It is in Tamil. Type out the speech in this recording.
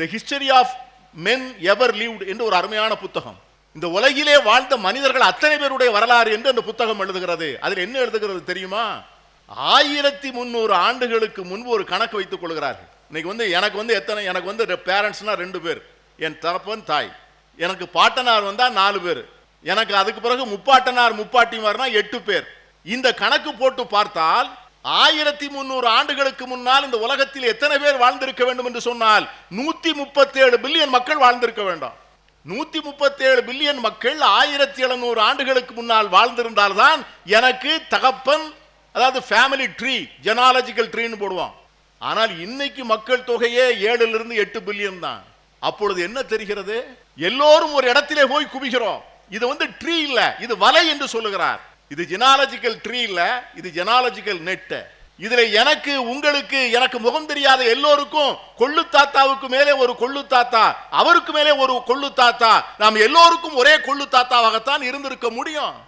The history of men ever lived என்று ஒரு அருமையான புத்தகம். இந்த உலகிலே வாழ்ந்த மனிதர்கள் அத்தனை பேருடைய வரலாறு என்று அந்த புத்தகம் எழுதுகிறது. அதில் என்ன எழுதுகிறது தெரியுமா? 1300 ஆண்டுகளுக்கு முன்பு ஒரு கணக்கு வைத்துக் கொள்கிறார்கள். இன்னைக்கு எனக்கு பேரண்ட்ஸ்னா 2 பேர், என் தகப்பன் தாய். எனக்கு பாட்டனார் வந்தா 4 பேர். எனக்கு அதுக்கு பிறகு முப்பாட்டனார் முப்பாட்டிமார்னா 8 பேர். இந்த கணக்கு போட்டு பார்த்தால் 1300 ஆண்டுகளுக்கு முன்னால் இந்த உலகத்தில் எத்தனை பேர் வாழ்ந்திருக்க வேண்டும் என்று சொன்னால் 137 பில்லியன் மக்கள் வாழ்ந்திருக்க வேண்டும். 137 பில்லியன் மக்கள் 1700 ஆண்டுகளுக்கு முன்னால் வாழ்ந்திருந்தால்தான் எனக்கு தகப்பன், அதாவது ஃபேமிலி ட்ரீ, ஜெனாலஜிக்கல் ட்ரீன்னு போடுவோம். ஆனால் இன்னைக்கு மக்கள் தொகையே 7 இருந்து 8 பில்லியன் தான். அப்பொழுது என்ன தெரிகிறது? எல்லோரும் ஒரு இடத்திலே போய் குவிகிறோம். இது ட்ரீ இல்ல, இது வலை என்று சொல்லுகிறார். இது ஜெனாலஜிக்கல் ட்ரீ இல்ல, இது ஜெனாலஜிக்கல் நெட். இதுல எனக்கு, உங்களுக்கு, எனக்கு முகம் தெரியாத எல்லோருக்கும் கொள்ளு தாத்தாவுக்கு மேலே ஒரு கொள்ளு தாத்தா, அவருக்கு மேலே ஒரு கொள்ளு தாத்தா, நாம் எல்லோருக்கும் ஒரே கொள்ளு தாத்தாவாகத்தான் இருந்திருக்க முடியும்.